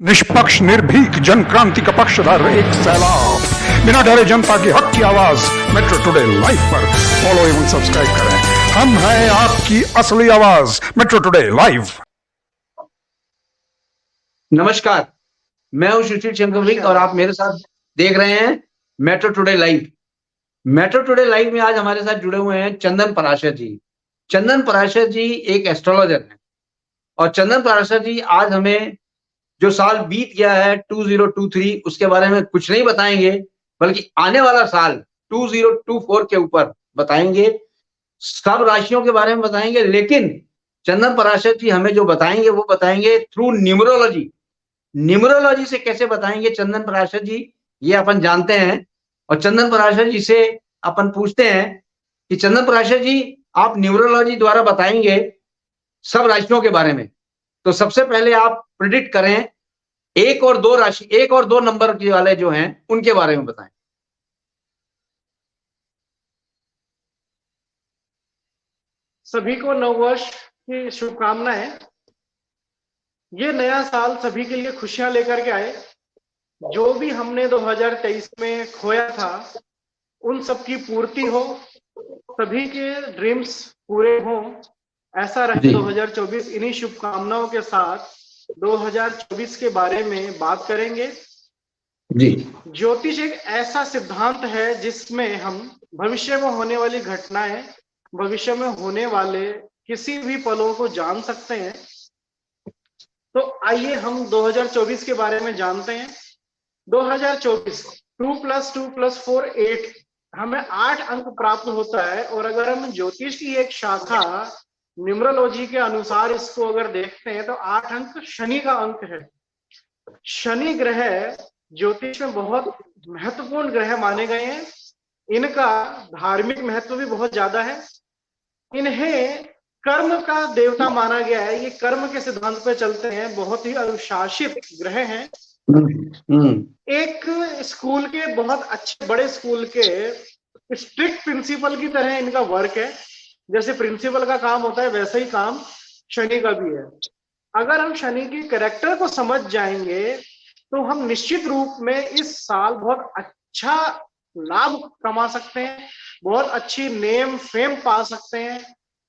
निष्पक्ष निर्भीक जन क्रांति का पक्षधर एक सैलाब, बिना डरे जनता की हक की आवाज मेट्रो टुडे लाइव पर फॉलो एवं सब्सक्राइब करें। हम हैं आपकी असली आवाज मेट्रो टुडे लाइव। नमस्कार, मैं हूं सुशील चंद्रविक और आप मेरे साथ देख रहे हैं metro today live. Metro today live में आज हमारे साथ जुड़े हुए हैं चंदन पराशर जी। चंदन पराशर जी एक एस्ट्रोलॉजर हैं और चंदन पराशर जी आज हमें जो साल बीत गया है 2023 उसके बारे में कुछ नहीं बताएंगे, बल्कि आने वाला साल 2024 के ऊपर बताएंगे। सब राशियों के बारे में बताएंगे, लेकिन चंदन पराशर जी हमें जो बताएंगे वो बताएंगे थ्रू न्यूमरोलॉजी। न्यूमरोलॉजी से कैसे बताएंगे चंदन पराशर जी, ये अपन जानते हैं। और चंदन पराशर जी से अपन पूछते हैं कि चंदन पराशर जी, आप न्यूमरोलॉजी द्वारा बताएंगे सब राशियों के बारे में, तो सबसे पहले आप प्रिडिक्ट करें एक और दो नंबर के वाले जो हैं उनके बारे में बताएं। सभी को नववर्ष की शुभकामनाएं। ये नया साल सभी के लिए खुशियां लेकर के आए। जो भी हमने 2023 में खोया था उन सब की पूर्ति हो, सभी के ड्रीम्स पूरे हों, ऐसा रहे 2024। इन्हीं शुभकामनाओं के साथ 2024 के बारे में बात करेंगे। जी, ज्योतिष एक ऐसा सिद्धांत है जिसमें हम भविष्य में होने वाली घटनाएं, भविष्य में होने वाले किसी भी पलों को जान सकते हैं। तो आइए हम 2024 के बारे में जानते हैं। 2024 2 + 2 + 4 8, हमें 8 अंक प्राप्त होता है। और अगर हम ज्योतिष की एक शाखा न्यूमरोलॉजी के अनुसार इसको अगर देखते हैं तो 8 अंक शनि का अंक है। शनि ग्रह ज्योतिष में बहुत महत्वपूर्ण ग्रह माने गए हैं। इनका धार्मिक महत्व भी बहुत ज्यादा है। इन्हें कर्म का देवता माना गया है। ये कर्म के सिद्धांत पे चलते हैं, बहुत ही अनुशासित ग्रह हैं। एक स्कूल के, बहुत अच्छे बड़े स्कूल के स्ट्रिक्ट प्रिंसिपल की तरह इनका वर्क है। जैसे प्रिंसिपल का काम होता है वैसे ही काम शनि का भी है। अगर हम शनि की कैरेक्टर को समझ जाएंगे तो हम निश्चित रूप में इस साल बहुत अच्छा लाभ कमा सकते हैं, बहुत अच्छी नेम फेम पा सकते हैं।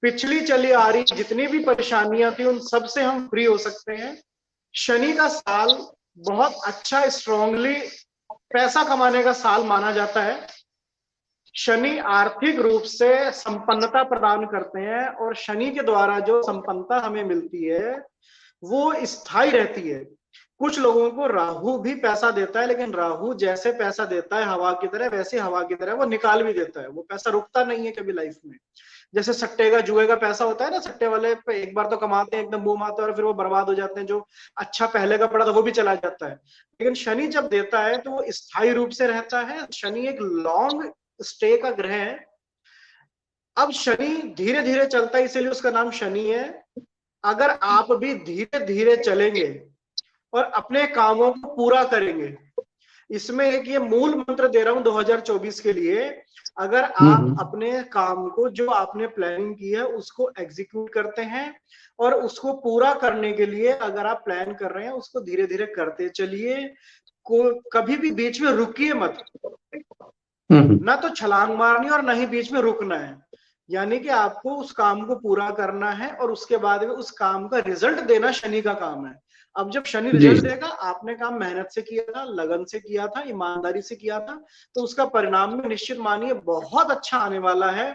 पिछली चली आ रही जितनी भी परेशानियां थी उन सब से हम फ्री हो सकते हैं। शनि का साल बहुत अच्छा स्ट्रांगली पैसा कमाने का साल माना जाता है। शनि आर्थिक रूप से संपन्नता प्रदान करते हैं और शनि के द्वारा जो संपन्नता हमें मिलती है वो स्थायी रहती है। कुछ लोगों को राहु भी पैसा देता है, लेकिन राहु जैसे पैसा देता है हवा की तरह, वैसे हवा की तरह वो निकाल भी देता है। वो पैसा रुकता नहीं है कभी लाइफ में। जैसे सट्टे का, जुए का पैसा होता है ना, सट्टे वाले पे एक बार तो कमाते हैं, एकदम बूम आता है और फिर वो बर्बाद हो जाते हैं। जो अच्छा पहले का पड़ा था वो भी चला जाता है। लेकिन शनि जब देता है तो वो स्थायी रूप से रहता है। शनि एक लॉन्ग स्टे का ग्रह है। अब शनि धीरे धीरे चलता है, इसीलिए उसका नाम शनि है। अगर आप भी धीरे धीरे चलेंगे और अपने कामों को पूरा करेंगे, इसमें एक ये मूल मंत्र दे रहा हूं 2024 के लिए। अगर आप अपने काम को, जो आपने प्लानिंग की है, उसको एग्जीक्यूट करते हैं और उसको पूरा करने के लिए अगर आप प्लान कर रहे हैं उसको धीरे धीरे करते चलिए। कभी भी बीच में रुकिए मत। ना तो छलांग मारनी और ना ही बीच में रुकना है। यानी कि आपको उस काम को पूरा करना है और उसके बाद में उस काम का रिजल्ट देना शनि का काम है। अब जब शनि रिजल्ट देगा, आपने काम मेहनत से किया था, लगन से किया था, ईमानदारी से किया था, तो उसका परिणाम में निश्चित मानिए बहुत अच्छा आने वाला है।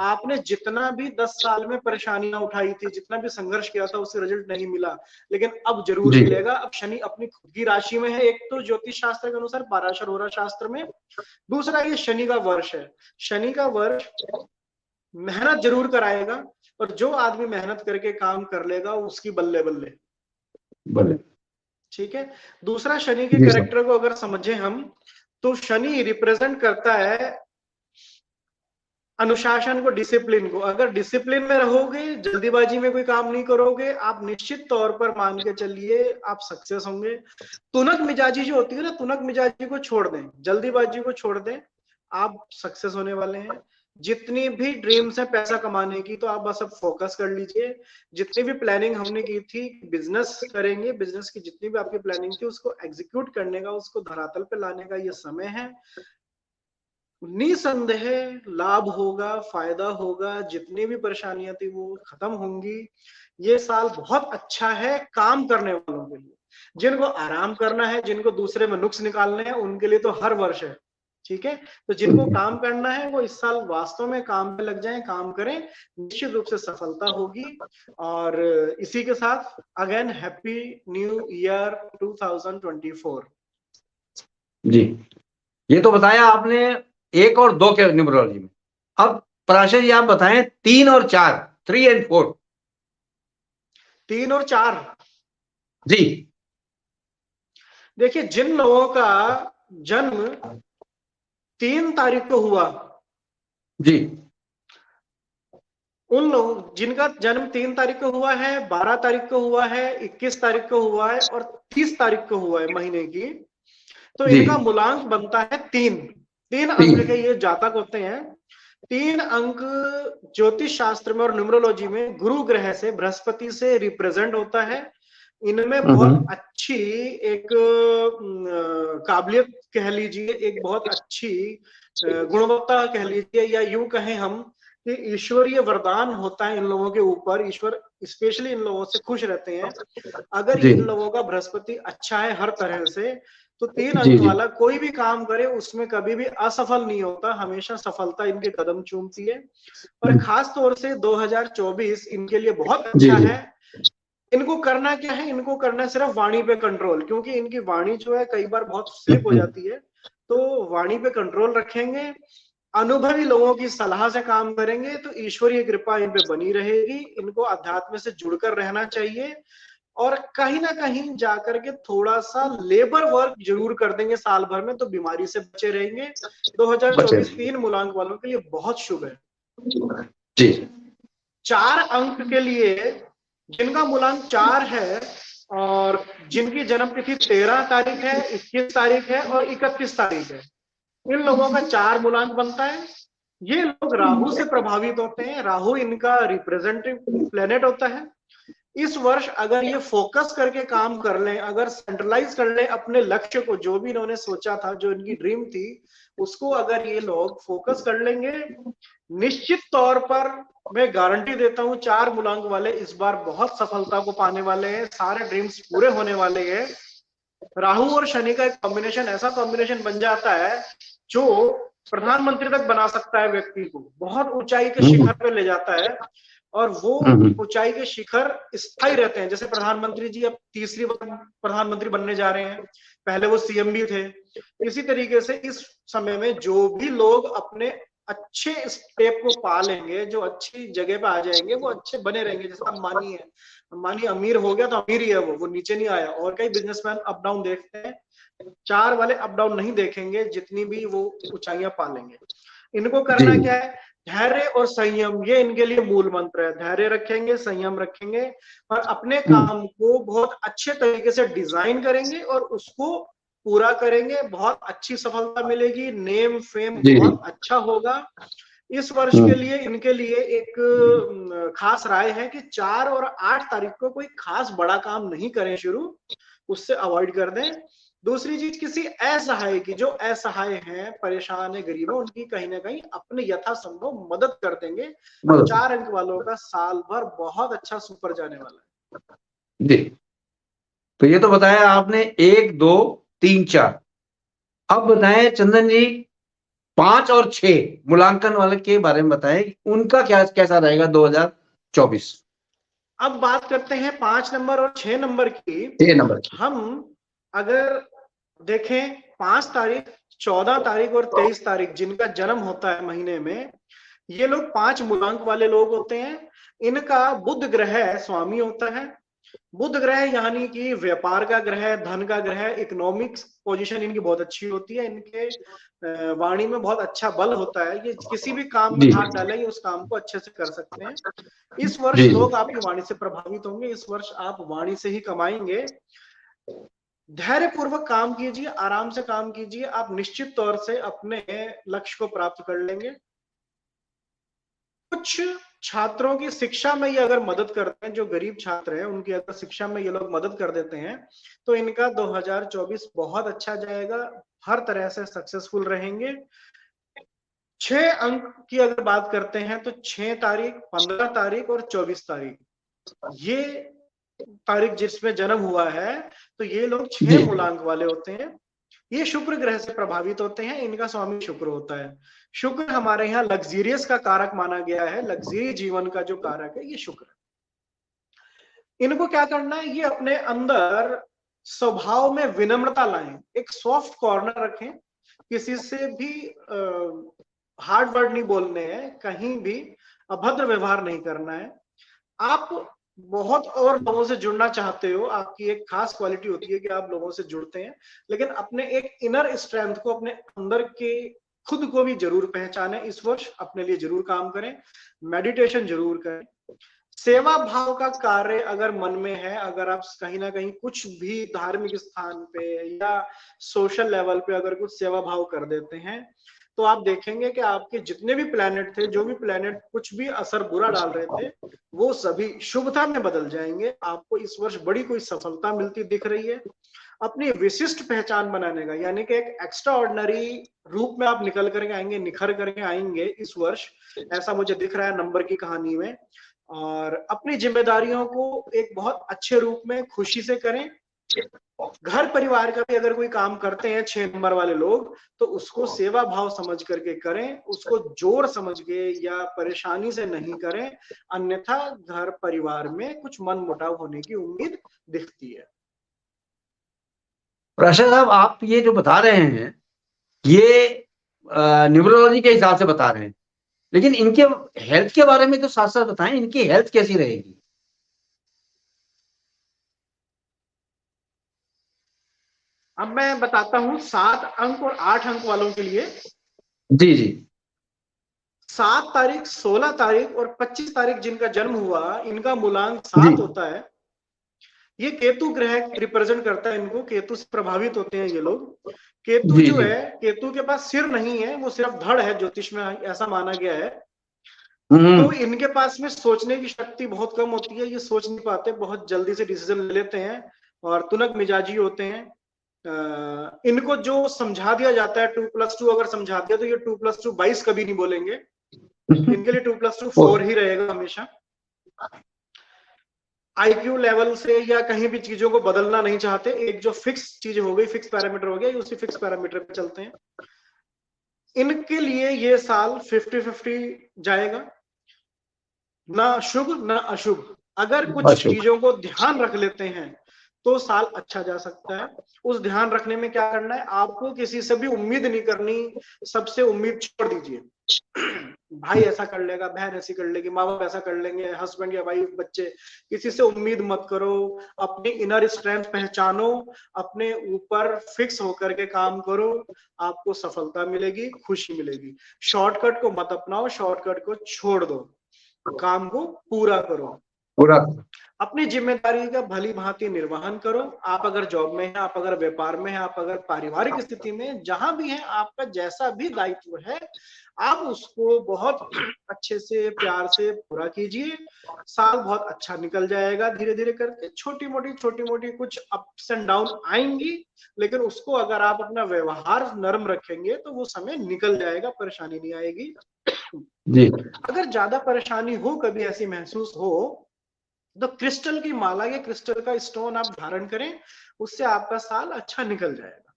आपने जितना भी 10 साल में परेशानियां उठाई थी, जितना भी संघर्ष किया था, उससे रिजल्ट नहीं मिला, लेकिन अब जरूर मिलेगा। अब शनि अपनी खुद की राशि में है, एक तो ज्योतिष शास्त्र के अनुसार पराशर होरा शास्त्र में, दूसरा ये शनि का वर्ष है। शनि का वर्ष मेहनत जरूर कराएगा और जो आदमी मेहनत करके काम कर लेगा उसकी बल्ले बल्ले बोले। ठीक है। दूसरा, शनि के कैरेक्टर को अगर समझे हम, तो शनि रिप्रेजेंट करता है अनुशासन को, डिसिप्लिन को। अगर डिसिप्लिन में रहोगे, जल्दीबाजी में कोई काम नहीं करोगे, आप निश्चित तौर पर मान के चलिए आप सक्सेस होंगे। तुनक मिजाजी जो होती है ना, तुनक मिजाजी को छोड़ दें, जल्दीबाजी को छोड़ दें, आप सक्सेस होने वाले हैं। जितनी भी ड्रीम्स है पैसा कमाने की, तो आप बस अब फोकस कर लीजिए। जितनी भी प्लानिंग हमने की थी, बिजनेस करेंगे, बिजनेस की जितनी भी आपकी प्लानिंग थी उसको एग्जीक्यूट करने का, उसको धरातल पे लाने का ये समय है। निसंदेह लाभ होगा, फायदा होगा, जितनी भी परेशानियां थी वो खत्म होंगी। ये साल बहुत अच्छा है काम करने वालों के लिए। जिनको आराम करना है, जिनको दूसरे में नुक्स निकालने हैं, उनके लिए तो हर वर्ष है। ठीक है, तो जिनको काम करना है वो इस साल वास्तव में काम पे लग जाएं, काम करें, निश्चित रूप से सफलता होगी। और इसी के साथ अगेन हैप्पी न्यू ईयर 2024। जी, ये तो बताया आपने 1 और 2 के न्यूमरोलॉजी में। अब पराशर जी आप बताएं 3 और 4, 3 एंड 4। 3 और 4, जी देखिए जिन लोगों का जन्म 3 तारीख को हुआ, जी उन लोग जिनका जन्म 3 तारीख को हुआ है, 12 तारीख को हुआ है, 21 तारीख को हुआ है और 30 तारीख को हुआ है महीने की, तो जी इनका मूलांक बनता है 3 अंक के ये जातक होते हैं। 3 अंक ज्योतिष शास्त्र में और न्यूमरोलॉजी में गुरु ग्रह से, बृहस्पति से रिप्रेजेंट होता है। इनमें बहुत अच्छी एक काबिलियत कह लीजिए, एक बहुत अच्छी गुणवत्ता कह लीजिए, या यूं कहें हम कि ईश्वरीय वरदान होता है इन लोगों के ऊपर। ईश्वर स्पेशली इन लोगों से खुश रहते हैं। अगर जी इन लोगों का बृहस्पति अच्छा है हर तरह से, तो 3 जी अंक जी वाला कोई भी काम करे उसमें कभी भी असफल नहीं होता, हमेशा सफलता इनके कदम चूमती है। और खास तौर से 2024 इनके लिए बहुत जी अच्छा जी है। इनको करना क्या है, इनको करना है सिर्फ वाणी पे कंट्रोल, क्योंकि इनकी वाणी जो है कई बार बहुत स्लिप हो जाती है। तो वाणी पे कंट्रोल रखेंगे, अनुभवी लोगों की सलाह से काम करेंगे, तो ईश्वरीय कृपा इन पे बनी रहेगी। इनको अध्यात्म से जुड़कर रहना चाहिए और कहीं ना कहीं जाकर के थोड़ा सा लेबर वर्क जरूर कर देंगे साल भर में, तो बीमारी से बचे रहेंगे। बचे 2024 3 मूलांक वालों के लिए बहुत शुभ है। जी 4 अंक के लिए जिनका मूलांक 4 है और जिनकी जन्म तिथि 13 तारीख है, 21 तारीख है और 31 तारीख है, इन लोगों का 4 मूलांक बनता है। ये लोग राहु से प्रभावित होते हैं। राहु इनका रिप्रेजेंटेटिव प्लेनेट होता है। इस वर्ष अगर ये फोकस करके काम कर लें, अगर सेंट्रलाइज कर लें अपने लक्ष्य को, जो भी इन्होंने सोचा था, जो इनकी ड्रीम थी, उसको अगर ये लोग फोकस कर लेंगे, निश्चित तौर पर मैं गारंटी देता हूं 4 मूलांक वाले इस बार बहुत सफलता को पाने वाले हैं। सारे ड्रीम्स पूरे होने वाले हैं। राहु और शनि का एक कॉम्बिनेशन, ऐसा कॉम्बिनेशन बन जाता है जो प्रधानमंत्री तक बना सकता है व्यक्ति को, बहुत ऊंचाई के शिखर पे ले जाता है। और वो ऊंचाई के शिखर स्थायी रहते हैं। जैसे प्रधानमंत्री जी अब तीसरी बार प्रधानमंत्री बनने जा रहे हैं, पहले वो सीएम भी थे। इसी तरीके से इस समय में जो भी लोग अपने अच्छे स्टेप को पा लेंगे, जो अच्छी जगह पे आ जाएंगे, वो अच्छे बने रहेंगे। जैसे अंबानी है, अंबानी अमीर हो गया तो अमीर ही है, वो नीचे नहीं आया। और कई बिजनेसमैन अप डाउन देखते हैं, 4 वाले अप डाउन नहीं देखेंगे, जितनी भी वो ऊंचाइयां पा लेंगे। इनको करना क्या है, धैर्य और संयम, ये इनके लिए मूल मंत्र है। धैर्य रखेंगे, संयम रखेंगे और अपने काम को बहुत अच्छे तरीके से डिजाइन करेंगे और उसको पूरा करेंगे। बहुत अच्छी सफलता मिलेगी, नेम फेम जी बहुत अच्छा होगा। इस वर्ष के लिए इनके लिए एक खास राय है कि 4 और 8 तारीख को कोई खास बड़ा काम नहीं करें शुरू, उससे अवॉइड कर दें। दूसरी चीज, किसी असहाय की, जो असहाय हैं, परेशान है, गरीब है, उनकी कहीं ना कहीं अपने यथासंभव मदद कर देंगे। और 4 अंक वालों का साल भर बहुत अच्छा सुपर जाने वाला है। जी। तो ये तो बताया आपने 1 2 3 4। अब बताएं चंदन जी 5 और 6 मूल्यांकन वाले के बारे में बताएं, उनका क्या कैसा रहेगा 2024। अब बात करते हैं 5 नंबर और 6 नंबर की। 6 नंबर हम अगर देखें 5 तारीख, 14 तारीख और 23 तारीख जिनका जन्म होता है महीने में, ये लोग 5 मूलांक वाले लोग होते हैं। इनका बुध ग्रह स्वामी होता है। बुध ग्रह यानी कि व्यापार का ग्रह, धन का ग्रह, इकोनॉमिक्स पोजीशन इनकी बहुत अच्छी होती है। इनके वाणी में बहुत अच्छा बल होता है। ये किसी भी काम में हाथ डालेंगे उस काम को अच्छे से कर सकते हैं। इस वर्ष लोग आपकी वाणी से प्रभावित होंगे। इस वर्ष आप वाणी से ही कमाएंगे। धैर्य पूर्वक काम कीजिए, आराम से काम कीजिए, आप निश्चित तौर से अपने लक्ष्य को प्राप्त कर लेंगे। कुछ छात्रों की शिक्षा में ये अगर मदद करते हैं, जो गरीब छात्र हैं उनकी अगर शिक्षा में ये लोग मदद कर देते हैं, तो इनका 2024 बहुत अच्छा जाएगा, हर तरह से सक्सेसफुल रहेंगे। 6 अंक की अगर बात करते हैं तो 6 तारीख, 15 तारीख और 24 तारीख, ये तारीख जिसमें जन्म हुआ है, तो ये लोग 6 मूलांक वाले होते हैं। ये शुक्र ग्रह से प्रभावित होते हैं, इनका स्वामी शुक्र होता है। शुक्र हमारे यहाँ लग्जीरियस का कारक माना गया है, लग्जरी जीवन का जो कारक है ये शुक्र है। इनको क्या करना है, ये अपने अंदर स्वभाव में विनम्रता लाएं, एक सॉफ्ट कॉर्नर रखें, किसी से भी हार्ड वर्ड नहीं बोलने हैं, कहीं भी अभद्र व्यवहार नहीं करना है। आप बहुत और लोगों से जुड़ना चाहते हो, आपकी एक खास क्वालिटी होती है कि आप लोगों से जुड़ते हैं, लेकिन अपने एक इनर स्ट्रेंथ को, अपने अंदर के खुद को भी जरूर पहचाने। इस वर्ष अपने लिए जरूर काम करें, मेडिटेशन जरूर करें। सेवा भाव का कार्य अगर मन में है, अगर आप कहीं ना कहीं कुछ भी धार्मिक स्थान पे या सोशल लेवल पे अगर कुछ सेवा भाव कर देते हैं, तो आप देखेंगे कि आपके जितने भी प्लैनेट थे, जो भी प्लैनेट कुछ भी असर बुरा डाल रहे थे, वो सभी शुभता में बदल जाएंगे। आपको इस वर्ष बड़ी कोई सफलता मिलती दिख रही है। अपनी विशिष्ट पहचान बनाने का, यानी कि एक एक्स्ट्रा ऑर्डिनरी रूप में आप निकल करके आएंगे, निखर करके आएंगे इस वर्ष, ऐसा मुझे दिख रहा है नंबर की कहानी में। और अपनी जिम्मेदारियों को एक बहुत अच्छे रूप में खुशी से करें। घर परिवार का भी अगर कोई काम करते हैं 6 नंबर वाले लोग, तो उसको सेवा भाव समझ करके करें, उसको जोर समझ के या परेशानी से नहीं करें, अन्यथा घर परिवार में कुछ मन मुटाव होने की उम्मीद दिखती है। प्राशा साहब, आप ये जो बता रहे हैं ये न्यूमरोलॉजी के हिसाब से बता रहे हैं, लेकिन इनके हेल्थ के बारे में तो साथ साथ बताएं, इनकी हेल्थ कैसी रहेगी? अब मैं बताता हूं 7 अंक और 8 अंक वालों के लिए। जी जी। 7 तारीख, 16 तारीख और 25 तारीख जिनका जन्म हुआ, इनका मूलांक 7 होता है। ये केतु ग्रह रिप्रेजेंट करता है इनको, केतु से प्रभावित होते हैं ये लोग। केतु जी, जो जी। है, केतु के पास सिर नहीं है, वो सिर्फ धड़ है, ज्योतिष में ऐसा माना गया है। हम्म। तो इनके पास में सोचने की शक्ति बहुत कम होती है, ये सोच नहीं पाते, बहुत जल्दी से डिसीजन ले लेते हैं और तुनक मिजाजी होते हैं। इनको जो समझा दिया जाता है 2+2 अगर समझा दिया, तो ये 2+2 22 कभी नहीं बोलेंगे। इनके लिए 2+2 4 ही रहेगा हमेशा। आईक्यू लेवल से या कहीं भी चीजों को बदलना नहीं चाहते, एक जो फिक्स चीज हो गई, फिक्स पैरामीटर हो गया, उसी फिक्स पैरामीटर पे चलते हैं। इनके लिए ये साल 50-50 जाएगा, ना शुभ ना अशुभ। अगर कुछ चीजों को ध्यान रख लेते हैं तो साल अच्छा जा सकता है। उस ध्यान रखने में क्या करना है, आपको किसी से भी उम्मीद नहीं करनी, सबसे उम्मीद छोड़ दीजिए। भाई ऐसा कर लेगा, बहन ऐसी कर लेगी, माँ बाप ऐसा कर लेंगे, हस्बैंड या वाइफ, बच्चे, किसी से उम्मीद मत करो। अपनी इनर स्ट्रेंथ पहचानो, अपने ऊपर फिक्स होकर के काम करो, आपको सफलता मिलेगी, खुशी मिलेगी। शॉर्टकट को मत अपनाओ, शॉर्टकट को छोड़ दो, काम को पूरा करो, पूरा अपनी जिम्मेदारी का भली भांति निर्वहन करो। आप अगर जॉब में हैं, आप अगर व्यापार में हैं, आप अगर पारिवारिक स्थिति में, जहां भी हैं, आपका जैसा भी दायित्व है, आप उसको बहुत अच्छे से प्यार से पूरा कीजिए। साल बहुत अच्छा निकल जाएगा। धीरे धीरे करके छोटी मोटी कुछ अप्स एंड डाउन आएंगी, लेकिन उसको अगर आप अपना व्यवहार नरम रखेंगे तो वो समय निकल जाएगा, परेशानी नहीं आएगी जी। अगर ज्यादा परेशानी हो, कभी ऐसी महसूस हो, तो क्रिस्टल की माला या क्रिस्टल का स्टोन आप धारण करें, उससे आपका साल अच्छा निकल जाएगा।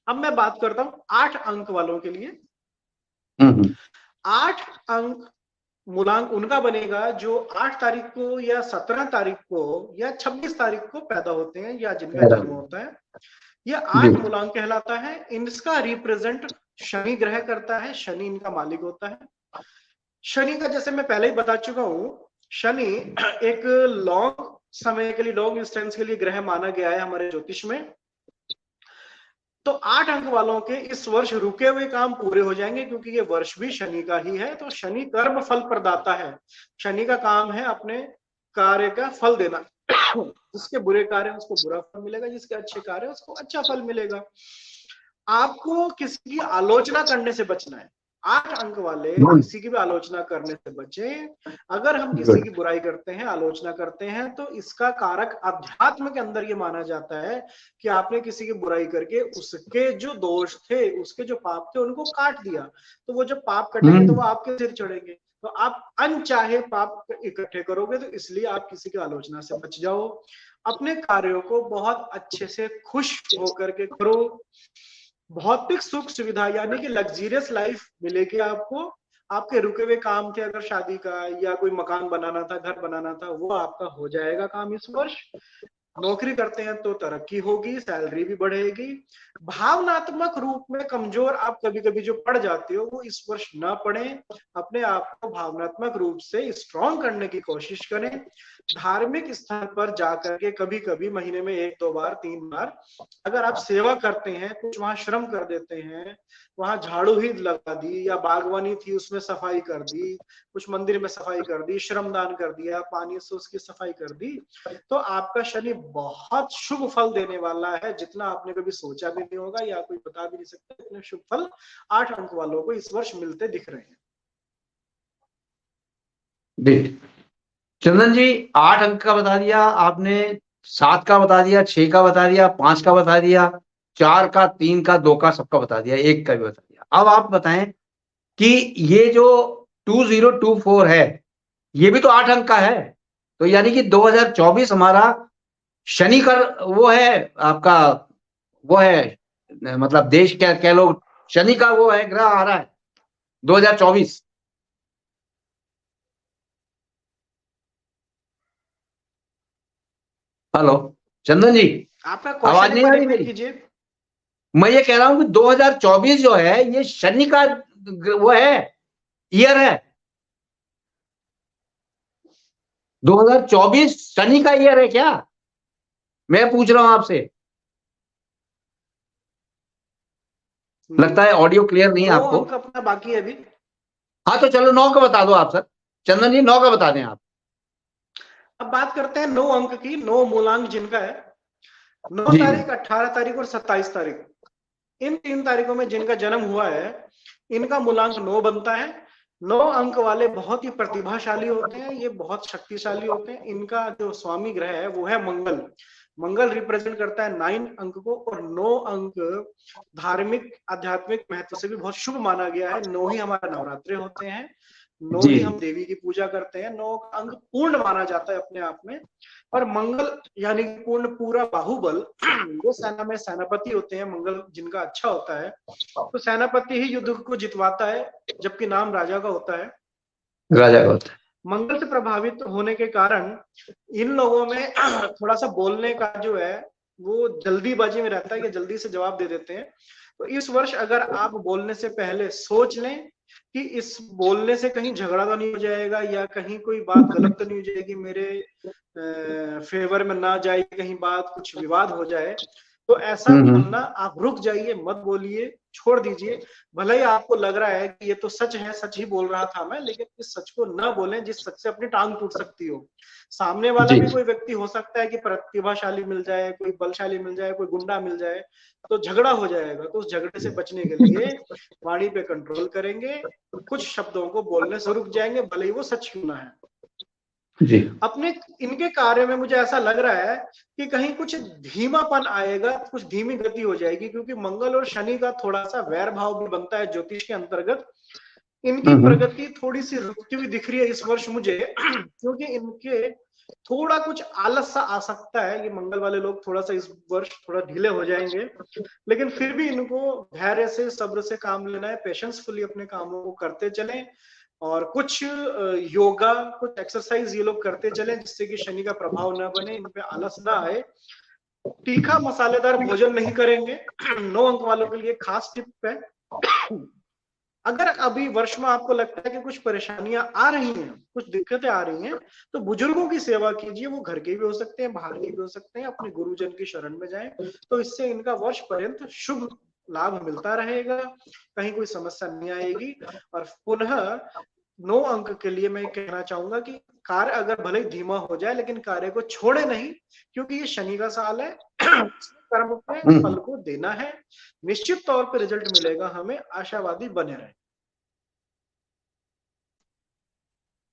अब मैं बात करता हूं 8 अंक वालों के लिए। 8 अंक मूलांक उनका बनेगा जो 8 तारीख को या 17 तारीख को या 26 तारीख को पैदा होते हैं या जिनका जन्म होता है। यह 8 मूलांक कहलाता है। इनका रिप्रेजेंट शनि ग्रह करता है, शनि इनका मालिक होता है। शनि का जैसे मैं पहले ही बता चुका हूं, शनि एक लॉन्ग समय के लिए, लॉन्ग डिस्टेंस के लिए ग्रह माना गया है हमारे ज्योतिष में। तो 8 अंक वालों के इस वर्ष रुके हुए काम पूरे हो जाएंगे, क्योंकि ये वर्ष भी शनि का ही है। तो शनि कर्म फल प्रदाता है। शनि का काम है अपने कार्य का फल देना। जिसके बुरे कार्य है उसको बुरा फल मिलेगा, जिसके अच्छे कार्य है उसको अच्छा फल मिलेगा। आपको किसी की आलोचना करने से बचना है। 8 अंक वाले किसी की भी आलोचना करने से बचें। अगर हम किसी की बुराई करते हैं, आलोचना करते हैं, तो इसका कारक अध्यात्म के अंदर ये माना जाता है कि आपने किसी की बुराई करके उसके जो दोष थे, उसके जो पाप थे, उनको काट दिया। तो वो जब पाप कटेंगे तो वो आपके सिर चढ़ेंगे। तो आप अनचाहे पाप इकट्ठे करोगे, तो इसलिए आप किसी की आलोचना से बच जाओ। अपने कार्यों को बहुत अच्छे से खुश होकर के करो। भौतिक सुख सुविधा यानी कि लग्जरियस लाइफ मिलेगी आपको। आपके रुके हुए काम थे, अगर शादी का या कोई मकान बनाना था, घर बनाना था, वो आपका हो जाएगा काम इस वर्ष। नौकरी करते हैं तो तरक्की होगी, सैलरी भी बढ़ेगी। भावनात्मक रूप में कमजोर आप कभी कभी जो पड़ जाते हो, वो इस वर्ष ना पड़े। अपने आप को भावनात्मक रूप से स्ट्रॉन्ग करने की कोशिश करें। धार्मिक स्थल पर जाकर के कभी कभी महीने में 1-2 बार 3 बार अगर आप सेवा करते हैं, कुछ वहां श्रम कर देते हैं, वहां झाड़ू ही लगा दी, या बागवानी थी उसमें सफाई कर दी, कुछ मंदिर में सफाई कर दी, श्रमदान कर दिया, पानी से उसकी सफाई कर दी, तो आपका शनि बहुत शुभ फल देने वाला है। जितना आपने कभी सोचा भी नहीं होगा या कोई बता भी नहीं सकता, इतने शुभ फल 8 अंक वालों को इस वर्ष मिलते दिख रहे हैं। चंदन जी, 8 अंक का बता दिया आपने, 7 का बता दिया, 6 का बता दिया, 5 का बता दिया, 4 का, 3 का, 2 का, सबका बता दिया, 1 का भी बता दिया। अब आप बताएं कि ये जो 2024 है, ये भी तो 8 अंक का है। तो यानी कि 2024 हमारा शनि का वो है, आपका वो है, मतलब देश क्या कह लो, शनि का वो है, ग्रह आ रहा है 2024। हेलो चंदन जी, आपका आवाज क्वेश्चन नहीं एक आ बार रही रिपीट मेरी? कीजिए। मैं ये कह रहा हूं कि 2024 जो है ये शनि का वो है, ईयर है। 2024 शनि का ईयर है क्या? मैं पूछ रहा हूं आपसे। लगता है ऑडियो क्लियर नहीं है 9 आपको। अंक अपना बाकी है अभी। हाँ तो चलो 9 का बता दो आप सर। चंदन जी 9 का बता दें आप। अब बात करते हैं 9 अंक की। 9 मूलांक जिनका है, 9 जी तारीख, 18 तारीख और 27 तारीख, इन 3 तारीखों में जिनका जन्म हुआ है, इनका मूलांक 9 बनता है। 9 अंक वाले बहुत ही प्रतिभाशाली होते हैं, ये बहुत शक्तिशाली होते हैं। इनका जो स्वामी ग्रह है वो है मंगल। मंगल रिप्रेजेंट करता है 9 अंक को, और 9 अंक धार्मिक आध्यात्मिक महत्व से भी बहुत शुभ माना गया है। 9 ही हमारे नवरात्रे होते हैं, 9 ही हम देवी की पूजा करते हैं। 9 अंक पूर्ण माना जाता है अपने आप में। और मंगल यानी पूर्ण, पूरा बाहुबल, वो सेना में सेनापति होते हैं। मंगल जिनका अच्छा होता है, तो सेनापति ही युद्ध को जितवाता है, जबकि नाम राजा का होता है। राजा का होता है। मंगल से प्रभावित होने के कारण इन लोगों में थोड़ा सा बोलने का जो है वो जल्दीबाजी में रहता है, कि जल्दी से जवाब दे देते हैं। तो इस वर्ष अगर आप बोलने से पहले सोच लें कि इस बोलने से कहीं झगड़ा तो नहीं हो जाएगा, या कहीं कोई बात गलत तो नहीं हो जाएगी, मेरे फेवर में ना जाए, कहीं बात कुछ विवाद हो जाए, तो ऐसा बोलना आप रुक जाइए, मत बोलिए, छोड़ दीजिए। भले ही आपको लग रहा है कि ये तो सच है, सच ही बोल रहा था मैं, लेकिन इस सच को ना बोलें जिस सच से अपनी टांग टूट सकती हो। सामने वाला भी कोई व्यक्ति हो सकता है कि प्रतिभाशाली मिल जाए, कोई बलशाली मिल जाए, कोई गुंडा मिल जाए, तो झगड़ा हो जाएगा। तो उस झगड़े से बचने के लिए वाणी पे कंट्रोल करेंगे, कुछ शब्दों को बोलने से रुक जाएंगे, भले ही वो सच क्यों ना है। जी। अपने इनके कार्य में मुझे ऐसा लग रहा है कि कहीं कुछ धीमापन आएगा, कुछ धीमी गति हो जाएगी, क्योंकि मंगल और शनि का थोड़ा सा वैर भाव भी बनता है ज्योतिष के अंतर्गत। इनकी प्रगति थोड़ी सी रुकती हुई दिख रही है इस वर्ष मुझे, क्योंकि इनके थोड़ा कुछ आलस सा आ सकता है। ये मंगल वाले लोग थोड़ा सा इस वर्ष थोड़ा ढीले हो जाएंगे, लेकिन फिर भी इनको धैर्य से, सब्र से काम लेना है। पेशेंसफुली अपने कामों को करते चलें, और कुछ योगा, कुछ एक्सरसाइज ये लोग करते चलें, जिससे कि शनि का प्रभाव न बने, इन पे आलस ना आए। तीखा मसालेदार भोजन नहीं करेंगे। 9 अंक वालों के लिए खास टिप है। अगर अभी वर्ष में आपको लगता है कि कुछ परेशानियां आ रही हैं, कुछ दिक्कतें आ रही हैं, तो बुजुर्गों की सेवा कीजिए। वो घर के भी हो सकते हैं, बाहर के भी हो सकते हैं। अपने गुरुजन की शरण में जाएं, तो इससे इनका वर्ष पर्यंत शुभ लाभ मिलता रहेगा, कहीं कोई समस्या नहीं आएगी। और पुनः 9 अंक के लिए मैं कहना चाहूंगा कि कार्य अगर भले ही धीमा हो जाए, लेकिन कार्य को छोड़े नहीं, क्योंकि ये शनि का साल है। कर्म पे फल को देना है, निश्चित तौर पे रिजल्ट मिलेगा, हमें आशावादी बने रहे।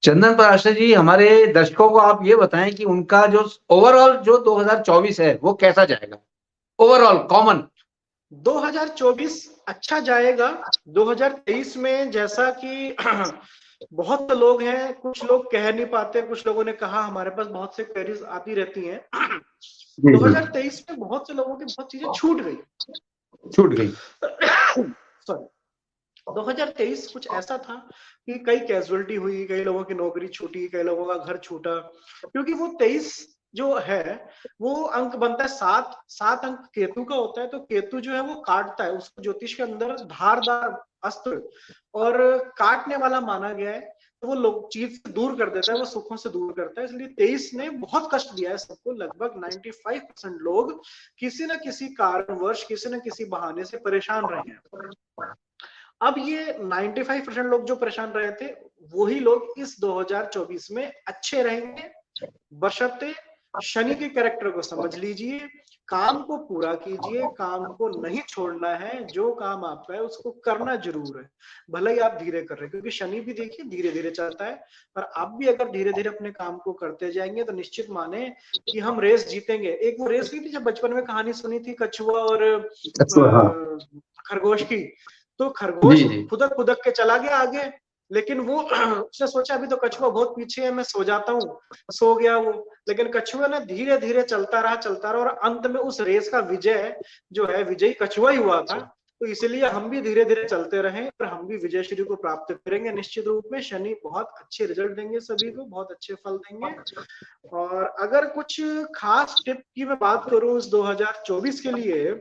चंदन पराशर जी, हमारे दर्शकों को आप ये बताएं कि उनका जो ओवरऑल जो 2024 है वो कैसा जाएगा, ओवरऑल कॉमन। 2024 अच्छा जाएगा। 2023 में जैसा कि बहुत से लोग हैं, कुछ लोग कह नहीं पाते, कुछ लोगों ने कहा हमारे पास बहुत से क्वेरीज आती रहती हैं। 2023 में बहुत से लोगों की बहुत चीजें छूट गई। सॉरी, 2023 कुछ ऐसा था कि कई कैजुअलिटी हुई, कई लोगों की नौकरी छूटी, कई लोगों का घर छूटा, क्योंकि वो 23 जो है वो अंक बनता है 7, 7 अंक केतु का होता है। तो केतु जो है वो काटता है, उसको ज्योतिष के अंदर धारदार अस्त्र और काटने वाला माना गया है। तो वो लोग चीज से दूर कर देता है, वो सुखों से दूर करता है। इसलिए 23 ने बहुत कष्ट दिया है सबको। लगभग 95% लोग किसी न किसी कारणवश, किसी न किसी बहाने से परेशान रहे हैं। अब ये 95% लोग जो परेशान रहे थे, वही लोग इस 2024 में अच्छे रहेंगे, बशर्ते शनि के कैरेक्टर को समझ लीजिए, काम को पूरा कीजिए, काम को नहीं छोड़ना है, जो काम आपका है उसको करना जरूर है, भले ही आप धीरे कर रहे हैं, क्योंकि शनि भी देखिए धीरे धीरे चलता है। और आप भी अगर धीरे धीरे अपने काम को करते जाएंगे तो निश्चित माने कि हम रेस जीतेंगे। एक वो रेस नहीं थी जब बचपन में कहानी सुनी थी कछुआ और खरगोश की, तो खरगोश खुदक खुदक के चला गया आगे, लेकिन वो उसने सोचा अभी तो कछुआ बहुत पीछे है, मैं सो जाता हूँ, सो गया वो। लेकिन कछुआ ने धीरे धीरे चलता रहा और अंत में उस रेस का विजय जो है, विजयी कछुआ ही हुआ था। तो इसलिए हम भी धीरे धीरे चलते रहें और हम भी विजय श्री को प्राप्त करेंगे निश्चित रूप में। शनि बहुत अच्छे रिजल्ट देंगे, सभी को बहुत अच्छे फल देंगे। और अगर कुछ खास टिप की मैं बात करूं इस 2024 के लिए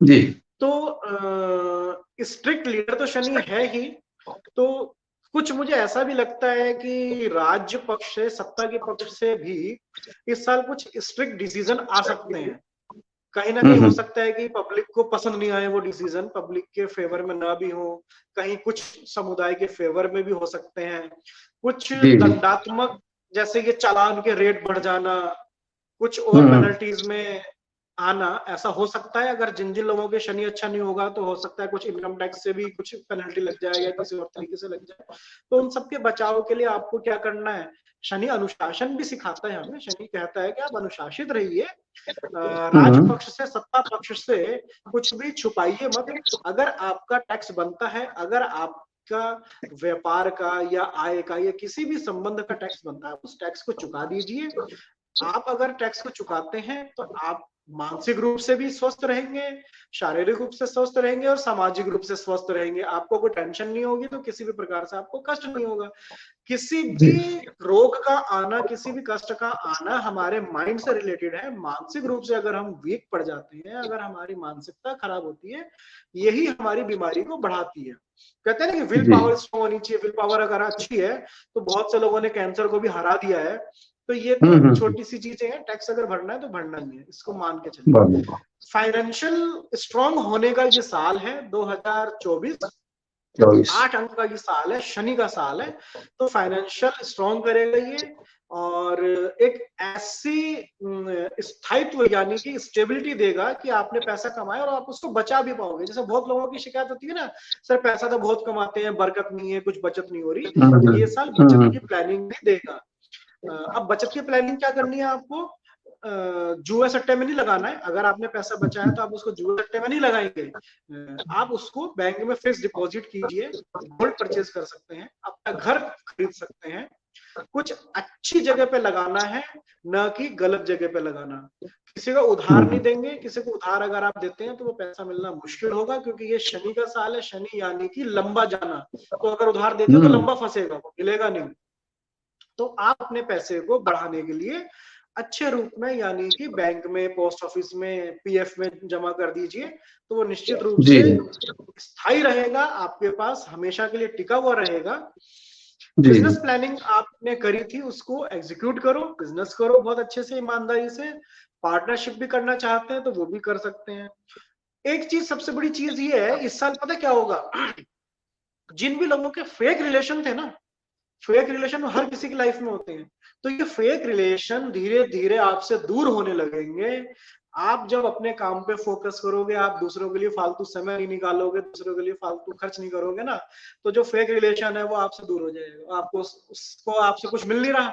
जी, तो स्ट्रिक्ट लीडर तो शनि है ही, तो कुछ मुझे ऐसा भी लगता है कि राज्य पक्ष से, सत्ता के पक्ष से भी इस साल कुछ स्ट्रिक्ट डिसीजन आ सकते हैं। कहीं ना कहीं हो सकता है कि पब्लिक को पसंद नहीं आए वो डिसीजन, पब्लिक के फेवर में ना भी हो, कहीं कुछ समुदाय के फेवर में भी हो सकते हैं। कुछ दंडात्मक, जैसे ये चालान के रेट बढ़ जाना, कुछ और पेनल्टीज में आना, ऐसा हो सकता है। अगर जिन जिन लोगों के शनि अच्छा नहीं होगा तो हो सकता है कुछ इनकम टैक्स से भी कुछ पेनल्टी लग जाए या किसी और तरीके से लग जाए। तो उन सबके बचाव के लिए आपको क्या करना है, शनि अनुशासन भी सिखाता है हमें। शनि कहता है कि आप अनुशासित रहिए, राज पक्ष से, सत्ता पक्ष से कुछ भी छुपाइए मत। अगर आपका टैक्स बनता है, अगर आपका व्यापार का या आय का या किसी भी संबंध का टैक्स बनता है, उस टैक्स को चुका दीजिए। आप अगर टैक्स को चुकाते हैं तो आप मानसिक रूप से भी स्वस्थ रहेंगे, शारीरिक रूप से स्वस्थ रहेंगे और सामाजिक रूप से स्वस्थ रहेंगे। आपको कोई टेंशन नहीं होगी, तो किसी भी प्रकार से आपको कष्ट नहीं होगा। किसी भी रोग का आना, किसी भी कष्ट का आना हमारे माइंड से रिलेटेड है। मानसिक रूप से अगर हम वीक पड़ जाते हैं, अगर हमारी मानसिकता खराब होती है, यही हमारी बीमारी को बढ़ाती है। कहते हैं ना कि विल पावर स्ट्रॉन्ग होनी चाहिए। विल पावर अगर अच्छी है तो बहुत से लोगों ने कैंसर को भी हरा दिया है। तो ये तो छोटी सी चीजें हैं। टैक्स अगर भरना है तो भरना ही है, इसको मान के चलिए। फाइनेंशियल स्ट्रांग होने का ये साल है 2024, 8 अंक का ये साल है, शनि का साल है। तो फाइनेंशियल स्ट्रांग करेगा ये, और एक ऐसी स्थायित्व यानी कि स्टेबिलिटी देगा कि आपने पैसा कमाया और आप उसको बचा भी पाओगे। जैसे बहुत लोगों की शिकायत होती है ना, सर पैसा तो बहुत कमाते हैं, बरकत नहीं है, कुछ बचत नहीं हो रही। तो ये साल बचत की प्लानिंग भी देगा। अब बचत की प्लानिंग क्या करनी है आपको, जुए सट्टे में नहीं लगाना है। अगर आपने पैसा बचाया तो आप उसको जुए सट्टे में नहीं लगाएंगे, आप उसको बैंक में फिक्स डिपॉजिट कीजिए, गोल्ड परचेज कर सकते हैं, अपना घर खरीद सकते हैं। कुछ अच्छी जगह पे लगाना है, न कि गलत जगह पे लगाना। किसी को उधार नहीं देंगे। किसी को उधार अगर आप देते हैं तो वो पैसा मिलना मुश्किल होगा, क्योंकि ये शनि का साल है। शनि यानी कि लंबा जाना। तो अगर उधार देते हो तो लंबा फंसेगा, वो मिलेगा नहीं। तो आप अपने पैसे को बढ़ाने के लिए अच्छे रूप में, यानी कि बैंक में, पोस्ट ऑफिस में, पीएफ में जमा कर दीजिए। तो वो निश्चित रूप से स्थायी रहेगा, आपके पास हमेशा के लिए टिका हुआ रहेगा। बिजनेस प्लानिंग आपने करी थी उसको एग्जीक्यूट करो, बिजनेस करो बहुत अच्छे से, ईमानदारी से। पार्टनरशिप भी करना चाहते हैं तो वो भी कर सकते हैं। एक चीज, सबसे बड़ी चीज ये है, इस साल पता क्या होगा, जिन भी लोगों के फेक रिलेशन थे ना, फेक रिलेशन हर किसी की लाइफ में होते हैं, तो ये फेक रिलेशन धीरे धीरे आपसे दूर होने लगेंगे। आप जब अपने काम पे फोकस करोगे, आप दूसरों के लिए फालतू समय नहीं निकालोगे, दूसरों के लिए फालतू खर्च नहीं करोगे ना, तो जो फेक रिलेशन है वो आपसे दूर हो जाएगा। आपको उसको आपसे कुछ मिल नहीं रहा,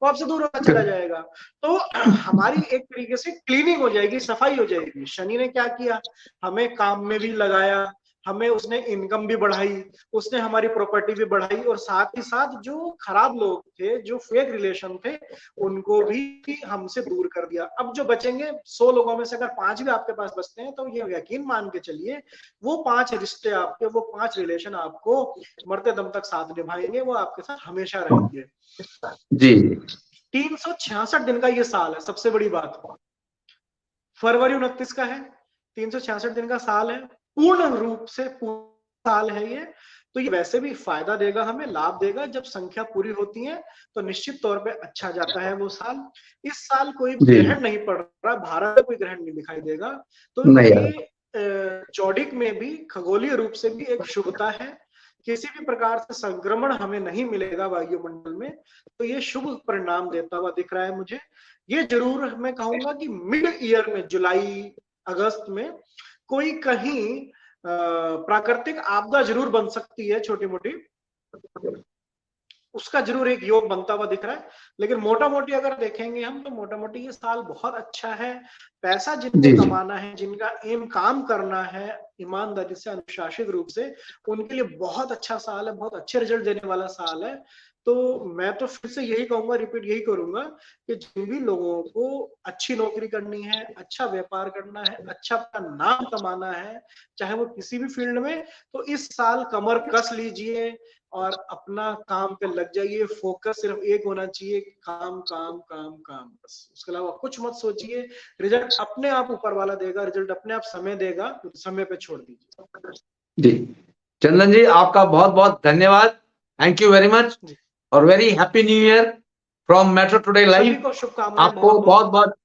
वो आपसे दूर होता चला जाएगा। तो हमारी एक तरीके से क्लीनिंग हो जाएगी, सफाई हो जाएगी। शनि ने क्या किया, हमें काम में भी लगाया, हमें उसने इनकम भी बढ़ाई, उसने हमारी प्रॉपर्टी भी बढ़ाई, और साथ ही साथ जो खराब लोग थे, जो फेक रिलेशन थे, उनको भी हमसे दूर कर दिया। अब जो बचेंगे 100 लोगों में से अगर 5 भी आपके पास बचते हैं, तो ये यकीन मान के चलिए वो 5 रिश्ते आपके, वो 5 रिलेशन आपको मरते दम तक साथ निभाएंगे, वो आपके साथ हमेशा रहेंगे। जी 366 दिन का ये साल है, सबसे बड़ी बात। फरवरी 29 का है, 366 दिन का साल है, पूर्ण रूप से पूर्ण साल है ये। तो ये वैसे भी फायदा देगा, हमें लाभ देगा। जब संख्या पूरी होती है तो निश्चित तौर पे अच्छा जाता है वो साल। इस साल कोई जी। ग्रहण नहीं पड़ रहा, भारत में कोई ग्रहण नहीं दिखाई देगा, तो नहीं ये जौडिक में भी खगोलीय रूप से भी एक शुभता है। किसी भी प्रकार से संक्रमण हमें नहीं मिलेगा वायुमंडल में, तो ये शुभ परिणाम देता हुआ दिख रहा है मुझे। ये जरूर मैं कहूंगा कि मिड ईयर में, जुलाई अगस्त में कोई कहीं प्राकृतिक आपदा जरूर बन सकती है, छोटी मोटी, उसका जरूर एक योग बनता हुआ दिख रहा है। लेकिन मोटा मोटी अगर देखेंगे हम, तो मोटा मोटी ये साल बहुत अच्छा है। पैसा जिनको जी। कमाना है, जिनका एम काम करना है ईमानदारी से, अनुशासित रूप से, उनके लिए बहुत अच्छा साल है, बहुत अच्छे रिजल्ट देने वाला साल है। तो मैं तो फिर से यही कहूंगा, रिपीट यही करूंगा कि जिन भी लोगों को अच्छी नौकरी करनी है, अच्छा व्यापार करना है, अच्छा अपना नाम कमाना है, चाहे वो किसी भी फील्ड में, तो इस साल कमर कस लीजिए और अपना काम पे लग जाइए। फोकस सिर्फ एक होना चाहिए, काम काम काम काम, बस। उसके अलावा कुछ मत सोचिए। रिजल्ट अपने आप ऊपर वाला देगा, रिजल्ट अपने आप समय देगा, तो समय पे छोड़ दीजिए। जी चंदन जी, आपका बहुत बहुत धन्यवाद, थैंक यू वेरी मच, और very happy new year from metro today सभी लाइव। को शुभकामनाएं, आपको बहुत बहुत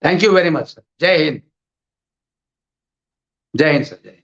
thank you very much sir. जय हिंद, जय हिंद सर, जय हिंद।